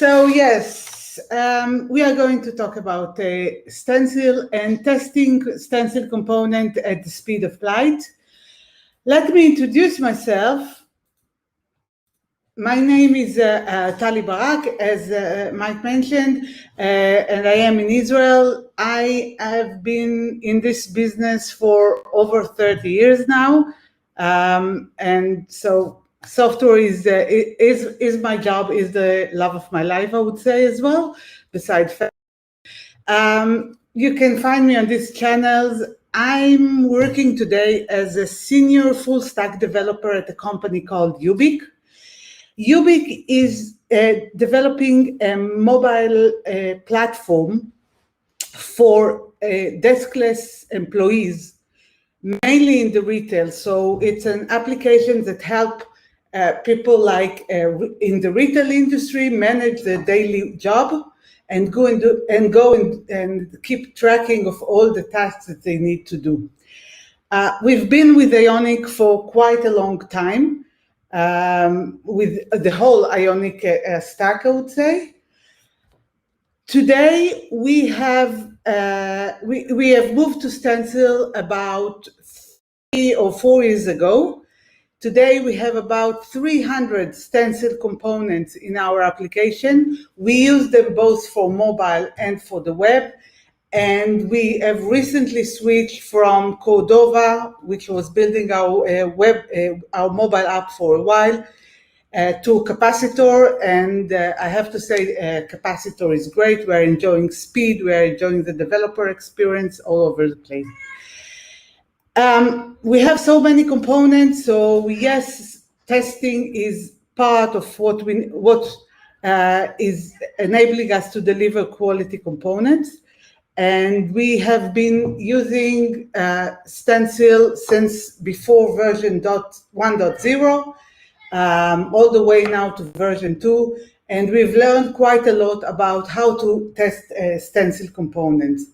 So yes, we are going to talk about Stencil and testing Stencil Component at the speed of light. Let me introduce myself. My name is Tali Barak, as Mike mentioned, and I am in Israel. I have been in this business for over 30 years now, and so software is my job, is the love of my life, I would say, as well. Besides, you can find me on these channels. I'm working today as a senior full stack developer at a company called Yoobic. Ubik is developing a mobile platform for deskless employees, mainly in the retail. So it's an application that help people like in the retail industry manage their daily job and go and keep tracking of all the tasks that they need to do. We've been with Ionic for quite a long time. With the whole Ionic stack, I would say. Today we have moved to Stencil about 3 or 4 years ago. Today we have about 300 Stencil components in our application. We use them both for mobile and for the web. And we have recently switched from Cordova, which was building our our mobile app for a while, to Capacitor. And I have to say, Capacitor is great. We're enjoying speed. We're enjoying the developer experience all over the place. We have so many components. So yes, testing is part of what is enabling us to deliver quality components. And we have been using Stencil since before version 1.0, all the way now to version 2. And we've learned quite a lot about how to test Stencil components.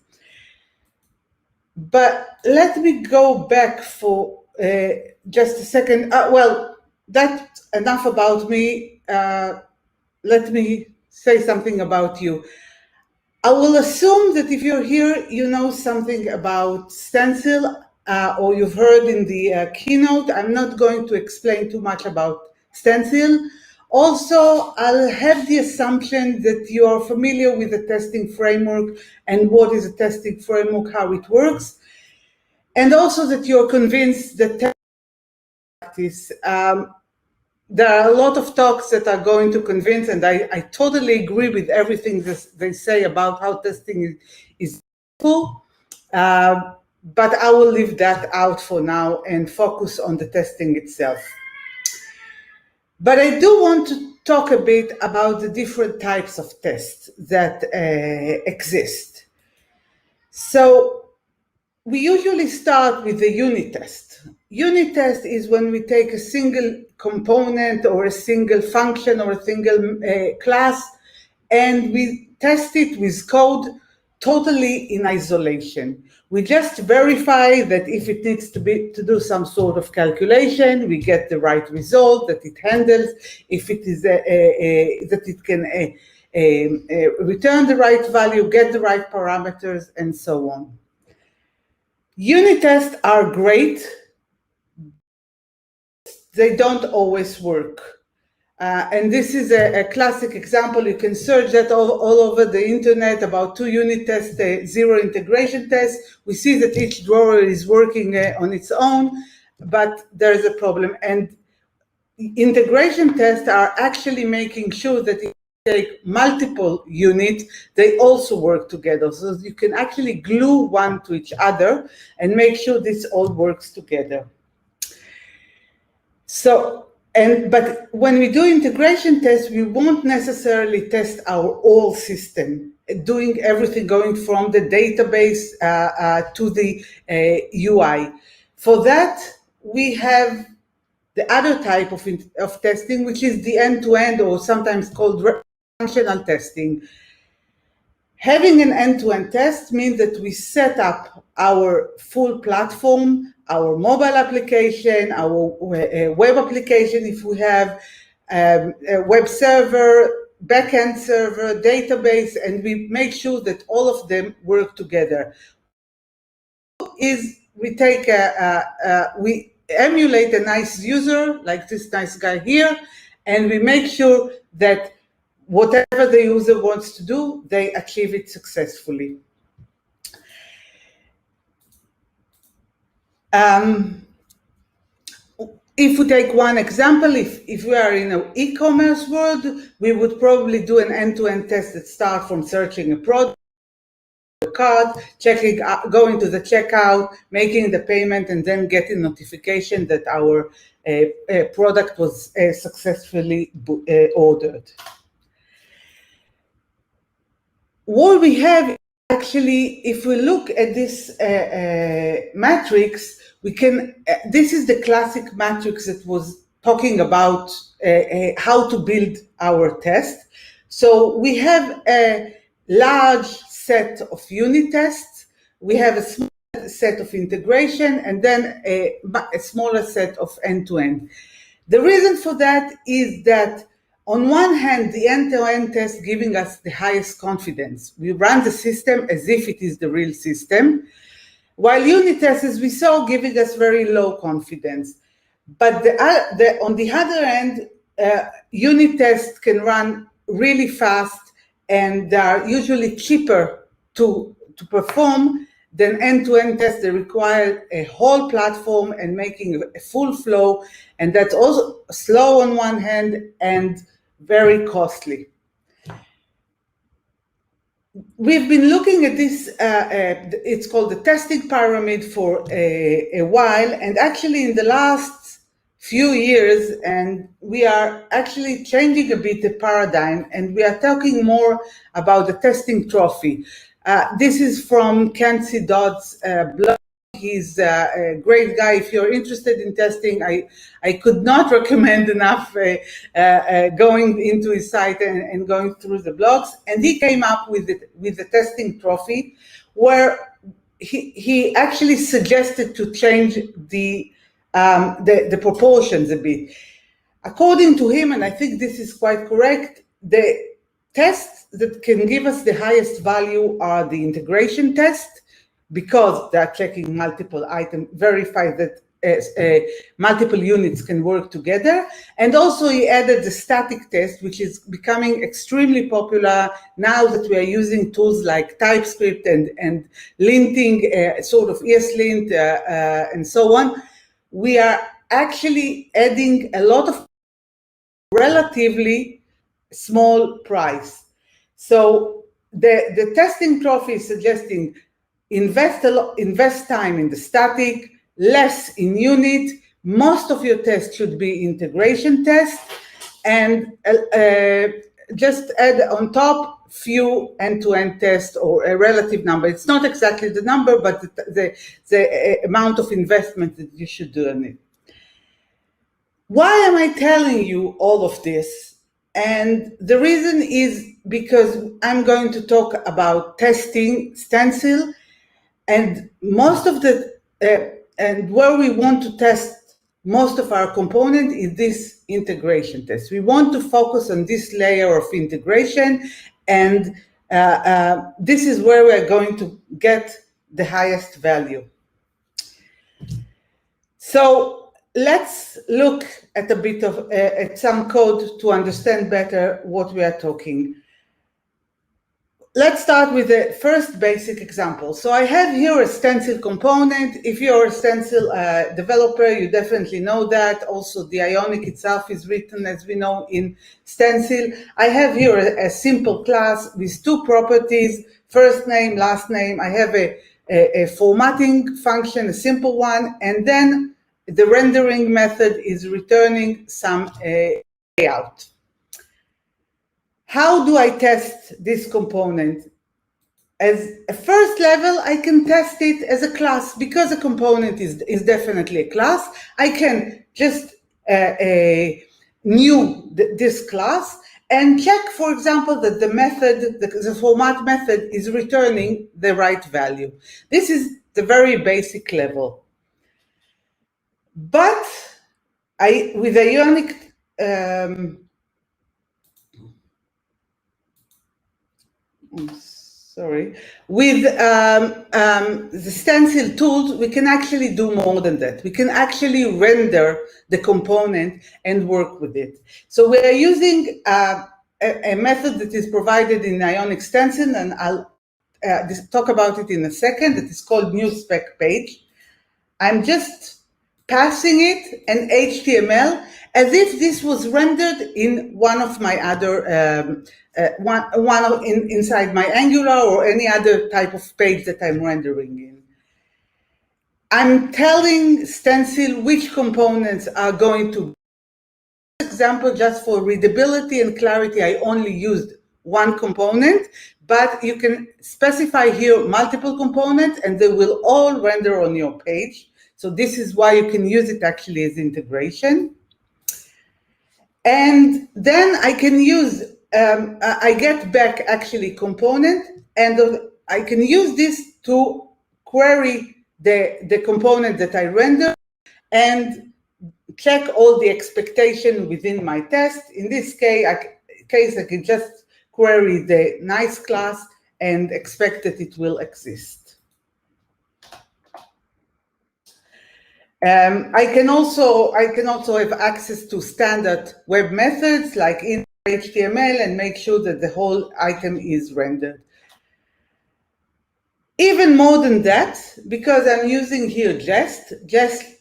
But let me go back for just a second. Well, that's enough about me. Let me say something about you. I will assume that if you're here, you know something about Stencil, or you've heard in the keynote. I'm not going to explain too much about Stencil. Also, I'll have the assumption that you are familiar with the testing framework and what is a testing framework, how it works, and also that you're convinced that testing practice. There are a lot of talks that are going to convince, and I totally agree with everything they say about how testing is useful, but I will leave that out for now and focus on the testing itself. But I do want to talk a bit about the different types of tests that exist. So we usually start with the unit test. Unit test is when we take a single component or a single function or a single class, and we test it with code totally in isolation. We just verify that if it needs to do some sort of calculation, we get the right result, that it handles, if it is that it can return the right value, get the right parameters, and so on. Unit tests are great. They don't always work. And this is a classic example. You can search that all over the internet about 2 unit tests, 0 integration tests. We see that each drawer is working on its own, but there's a problem. And integration tests are actually making sure that if you take multiple units, they also work together. So you can actually glue one to each other and make sure this all works together. So, but when we do integration tests, we won't necessarily test our whole system, doing everything going from the database to the UI. For that, we have the other type of testing, which is the end-to-end, or sometimes called functional testing. Having an end-to-end test means that we set up our full platform, our mobile application, our web application, if we have a web server, backend server, database, and we make sure that all of them work together. Is we take we emulate a nice user like this nice guy here, and we make sure that whatever the user wants to do, they achieve it successfully. If we take one example, if we are in an e-commerce world, we would probably do an end-to-end test that starts from searching a product, card, checking, going to the checkout, making the payment, and then getting notification that our product was successfully ordered. What we have actually, if we look at this matrix, we can, this is the classic matrix that was talking about how to build our test. So we have a large set of unit tests, we have a small set of integration, and then a smaller set of end-to-end. The reason for that is that on one hand, the end-to-end test giving us the highest confidence. We run the system as if it is the real system, while unit tests, as we saw, giving us very low confidence. But on the other end, unit tests can run really fast and are usually cheaper to perform than end-to-end tests. They require a whole platform and making a full flow, and that's also slow on one hand and very costly. We've been looking at this, it's called the testing pyramid for a while, and actually in the last few years, and we are actually changing a bit the paradigm, and we are talking more about the testing trophy. This is from Kenzie Dodd's blog. He's a great guy. If you're interested in testing, I could not recommend enough going into his site and going through the blogs. And he came up with the testing trophy, where he actually suggested to change the proportions a bit. According to him, and I think this is quite correct, the tests that can give us the highest value are the integration test, because they are checking multiple items, verify that multiple units can work together. And also he added the static test, which is becoming extremely popular now that we are using tools like TypeScript and linting, sort of ESLint and so on. We are actually adding a lot of relatively small price. So the testing trophy is suggesting invest time in the static, less in unit. Most of your tests should be integration tests, and just add on top few end-to-end tests, or a relative number. It's not exactly the number, but the amount of investment that you should do in it. Why am I telling you all of this? And the reason is because I'm going to talk about testing Stencil, and most of and where we want to test most of our component is this integration test. We want to focus on this layer of integration, and this is where we're going to get the highest value. So let's look at a bit of at some code to understand better what we are talking. Let's start with the first basic example. So I have here a stencil component. If you're a stencil developer, you definitely know that. Also, the Ionic itself is written, as we know, in stencil. I have here a simple class with two properties, first name, last name. I have a formatting function, a simple one, and then the rendering method is returning some layout. How do I test this component? As a first level, I can test it as a class. Because a component is definitely a class, I can just new this class and check, for example, that the method, the format method is returning the right value. This is the very basic level. But with Ionic, sorry, with the stencil tools, we can actually do more than that. We can actually render the component and work with it. So we are using a method that is provided in Ionic Stencil, and I'll talk about it in a second. It is called new spec page. I'm just passing it an HTML as if this was rendered in one of my other inside my Angular or any other type of page that I'm rendering in. I'm telling Stencil which components are going to. For example, just for readability and clarity, I only used one component, but you can specify here multiple components and they will all render on your page. So this is why you can use it actually as integration. And then I can use, I get back actually component, and I can use this to query the component that I render and check all the expectation within my test. In this case, I can just query the nice class and expect that it will exist. I can also have access to standard web methods like in HTML and make sure that the whole item is rendered. Even more than that, because I'm using here Jest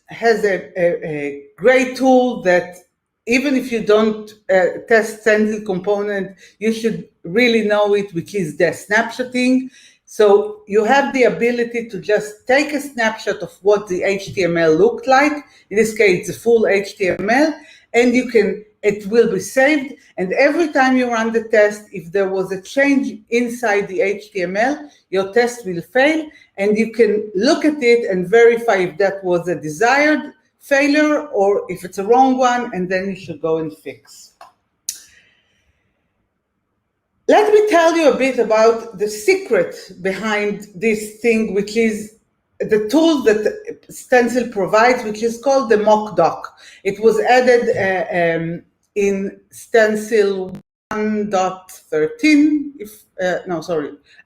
has a great tool that even if you don't test Stencil Component, you should really know it, which is the snapshotting. So you have the ability to just take a snapshot of what the HTML looked like. In this case, the full HTML, and it will be saved. And every time you run the test, if there was a change inside the HTML, your test will fail, and you can look at it and verify if that was a desired failure or if it's a wrong one, and then you should go and fix. Let me tell you a bit about the secret behind this thing, which is the tool that Stencil provides, which is called the MockDock. It was added in Stencil 1.13,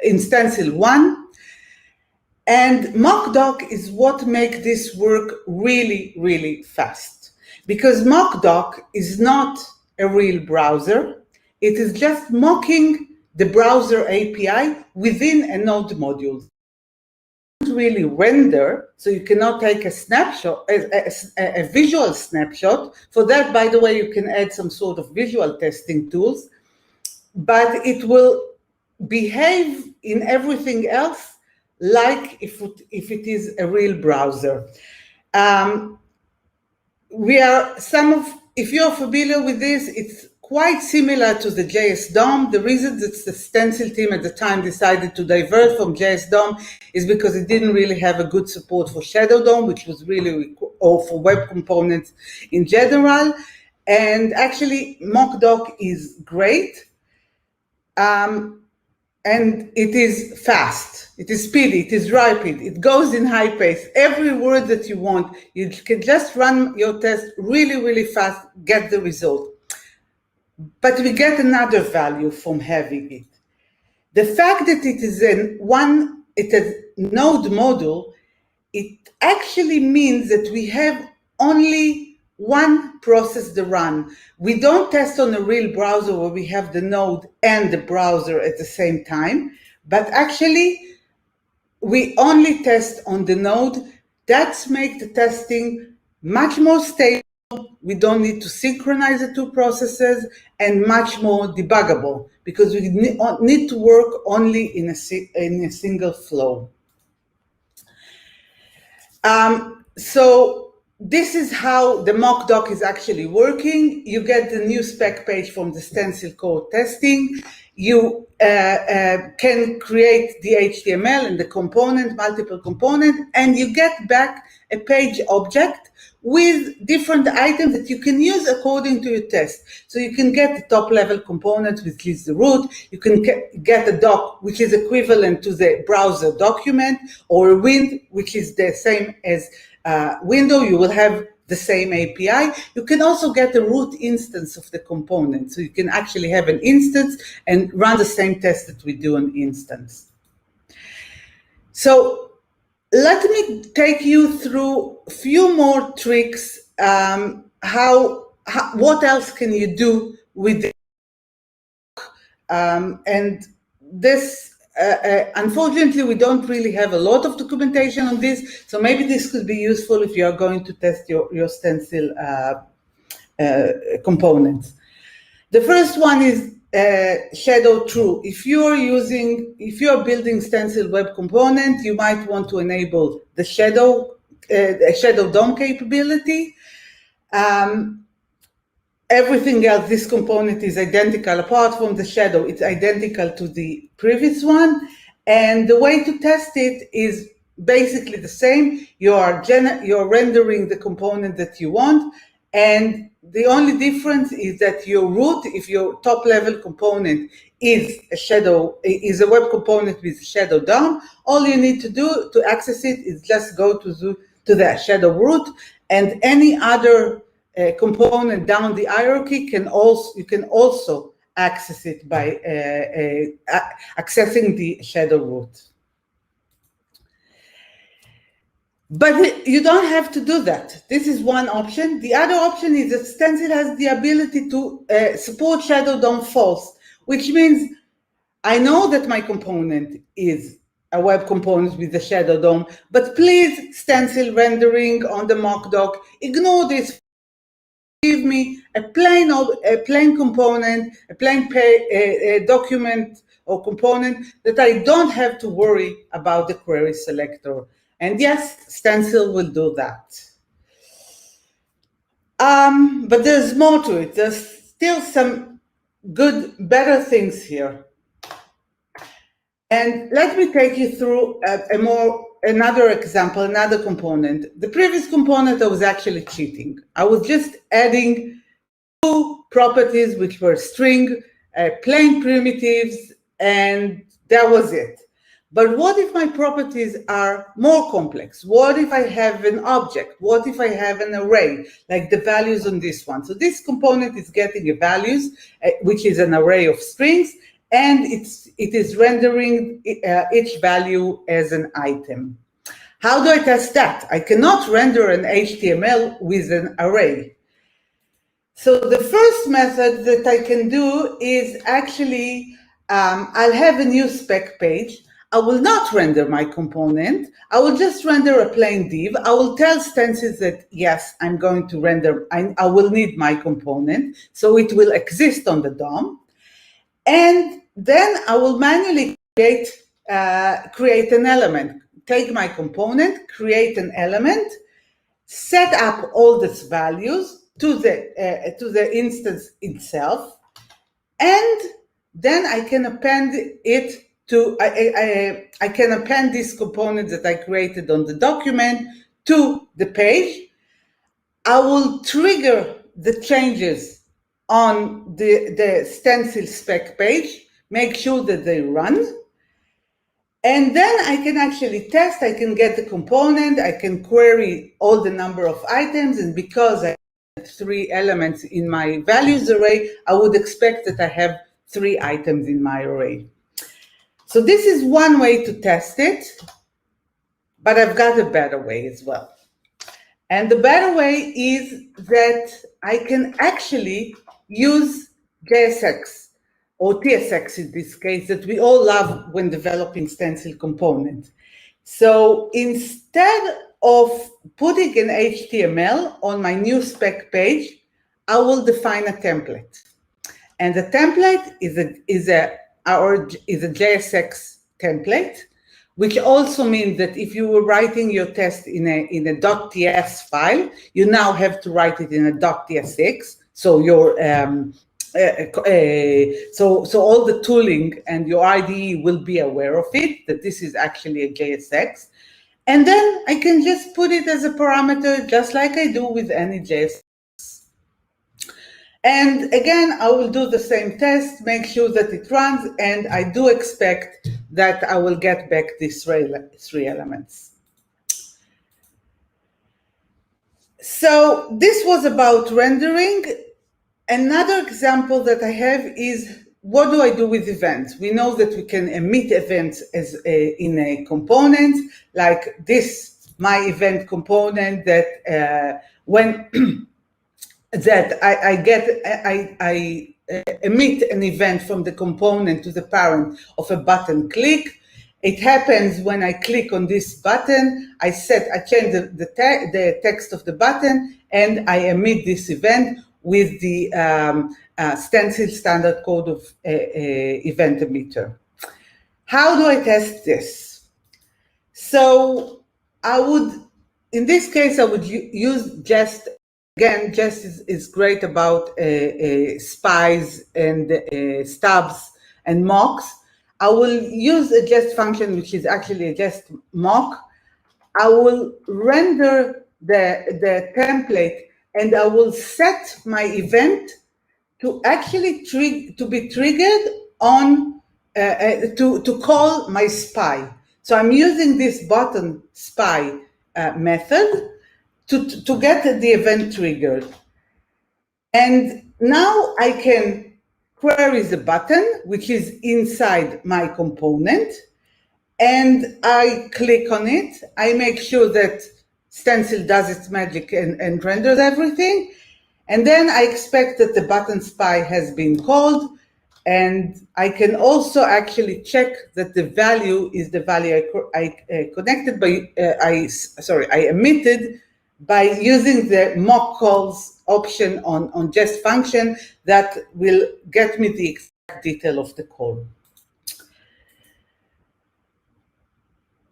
in Stencil 1. And MockDock is what makes this work really, really fast. Because MockDock is not a real browser. It is just mocking the browser API within a node module. It doesn't really render, so you cannot take a snapshot, a visual snapshot. For that, by the way, you can add some sort of visual testing tools, but it will behave in everything else like if it is a real browser. If you're familiar with this, it's quite similar to the JS DOM. The reason that the Stencil team at the time decided to divert from JS DOM is because it didn't really have a good support for Shadow DOM, which was really, or for web components in general. And actually, MockDock is great. And it is fast, it is speedy, it is rapid, it goes in high pace. Every word that you want, you can just run your test really, really fast, get the result. But we get another value from having it. The fact that it is a node module, it actually means that we have only one process to run. We don't test on a real browser where we have the node and the browser at the same time, but actually we only test on the node. That makes the testing much more stable. We don't need to synchronize the two processes, and much more debuggable because we need to work only in a single flow. So this is how the MockDock is actually working. You get the new spec page from the Stencil code testing. You can create the HTML and the component, multiple components, and you get back a page object with different items that you can use according to your test. So you can get the top level component, which is the root. You can get a doc, which is equivalent to the browser document, or a wind, which is the same as window. You will have the same API. You can also get a root instance of the component. So you can actually have an instance and run the same test that we do on instance. So let me take you through a few more tricks. What else can you do with it? And this, unfortunately, we don't really have a lot of documentation on this, so maybe this could be useful if you are going to test your stencil components. The first one is shadow true. If you are building stencil web component, you might want to enable the shadow DOM capability. Everything else, this component is identical, apart from the shadow, it's identical to the previous one. And the way to test it is basically the same. You're rendering the component that you want, and the only difference is that your root, if your top level component is a web component with shadow DOM, all you need to do to access it is just go to the shadow root, and any other component down the hierarchy you can also access it by accessing the shadow root. But you don't have to do that. This is one option. The other option is that Stencil has the ability to support shadow DOM false, which means I know that my component is a web component with the shadow DOM, but please, Stencil rendering on the MockDock, ignore this. Give me a plain component, a plain document or component that I don't have to worry about the query selector. And yes, Stencil will do that. But there's more to it. There's still some better things here. And let me take you through another example, another component. The previous component, I was actually cheating. I was just adding two properties, which were string, plain primitives, and that was it. But what if my properties are more complex? What if I have an object? What if I have an array, like the values on this one? So this component is getting a values, which is an array of strings, and it is rendering each value as an item. How do I test that? I cannot render an HTML with an array. So the first method that I can do is actually, I'll have a new spec page. I will not render my component. I will just render a plain div. I will tell Stencil that, yes, I'm going to render, I will need my component, so it will exist on the DOM. And then I will manually create an element. Take my component, create an element, set up all these values to the instance itself, and then I can append it to, I can append this component that I created on the document to the page. I will trigger the changes on the Stencil spec page, make sure that they run, and then I can actually test. I can get the component, I can query all the number of items, and because I have 3 elements in my values array, I would expect that I have 3 items in my array. So this is one way to test it, but I've got a better way as well. And the better way is that I can actually use JSX or TSX in this case, that we all love when developing Stencil Component. So instead of putting an HTML on my new spec page, I will define a template. And the template is a JSX template, which also means that if you were writing your test in a .ts file, you now have to write it in a .tsx. So your so all the tooling and your IDE will be aware of it, that this is actually a JSX. And then I can just put it as a parameter, just like I do with any JSX. And again, I will do the same test, make sure that it runs, and I do expect that I will get back these 3 elements. So this was about rendering. Another example that I have is, what do I do with events? We know that we can emit events as in a component, like this, my event component, that when that I emit an event from the component to the parent of a button click. It happens when I click on this button, I change the text of the button, and I emit this event with the Stencil standard code of event emitter. How do I test this? So in this case, I would use Jest. Again, Jest is great about spies and stubs and mocks. I will use a Jest function, which is actually a Jest mock. I will render the template, and I will set my event to actually to be triggered on to call my spy. So I'm using this button spy method to get the event triggered. And now I can query the button, which is inside my component, and I click on it. I make sure that Stencil does its magic and renders everything. And then I expect that the button spy has been called, and I can also actually check that the value is the value I emitted by using the mock calls option on Jest function that will get me the exact detail of the call.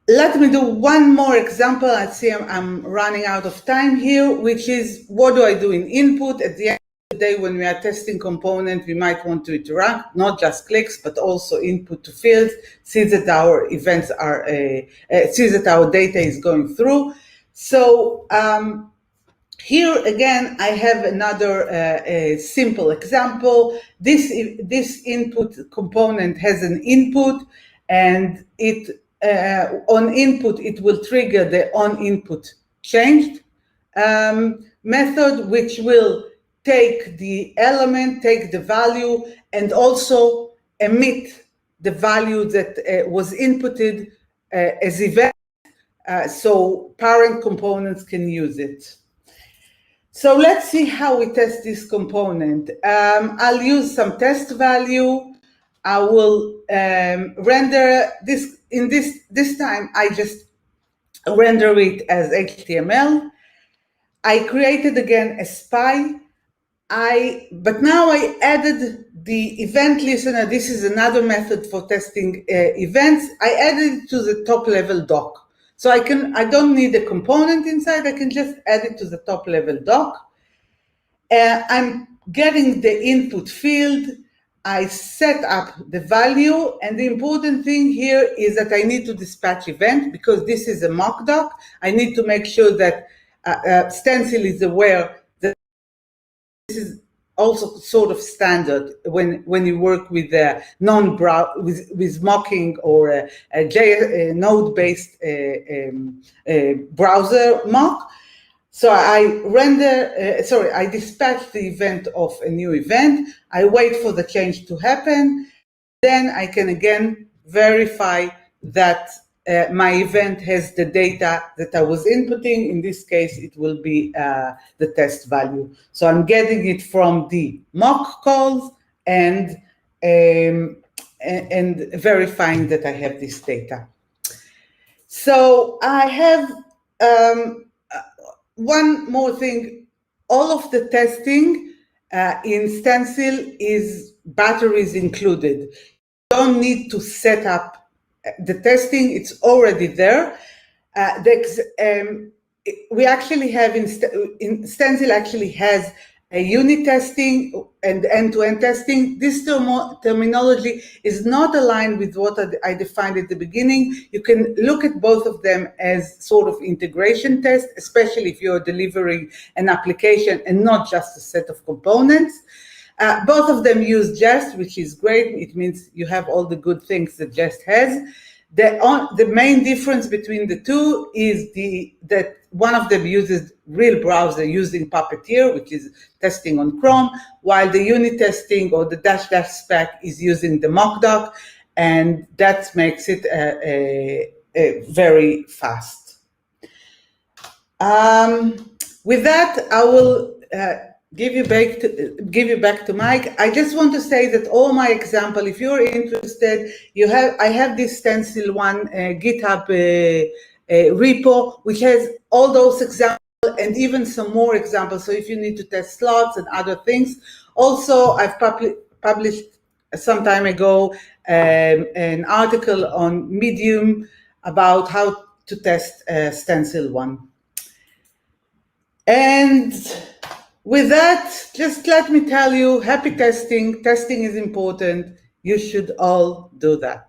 Let me do one more example. I see I'm running out of time here, which is, what do I do in input? At the end of the day, when we are testing component, we might want to interact, not just clicks, but also input to fields, see that our events are, see that our data is going through. So here again, I have another simple example. This input component has an input, and it on input, it will trigger the onInput changed method, which will take the element, take the value, and also emit the value that was inputted as event, so parent components can use it. So let's see how we test this component. I'll use some test value. I will render this. This time, I just render it as HTML. I created again a spy. But now I added the event listener. This is another method for testing events. I added it to the top level doc. So I don't need a component inside. I can just add it to the top level doc. I'm getting the input field. I set up the value, and the important thing here is that I need to dispatch event, because this is a MockDock. I need to make sure that Stencil is aware that this is also sort of standard when you work with with mocking or a node-based browser mock. So I I dispatch the event of a new event. I wait for the change to happen. Then I can again verify that my event has the data that I was inputting. In this case, it will be the test value. So I'm getting it from the mock calls and verifying that I have this data. So I have one more thing. All of the testing in Stencil is batteries included. You don't need to set up the testing, it's already there. We actually have in Stencil actually has a unit testing and end-to-end testing. This terminology is not aligned with what I defined at the beginning. You can look at both of them as sort of integration test, especially if you're delivering an application and not just a set of components. Both of them use Jest, which is great. It means you have all the good things that Jest has. The main difference between the two is that one of them uses real browser using Puppeteer, which is testing on Chrome, while the unit testing or the -- spec is using the MockDock, and that makes it very fast. With that, I will give you back to Mike. I just want to say that all my example, if you're interested, I have this Stencil one GitHub repo, which has all those examples and even some more examples. So if you need to test slots and other things, also I've published some time ago an article on Medium about how to test Stencil one. And with that, just let me tell you, happy testing. Testing is important. You should all do that.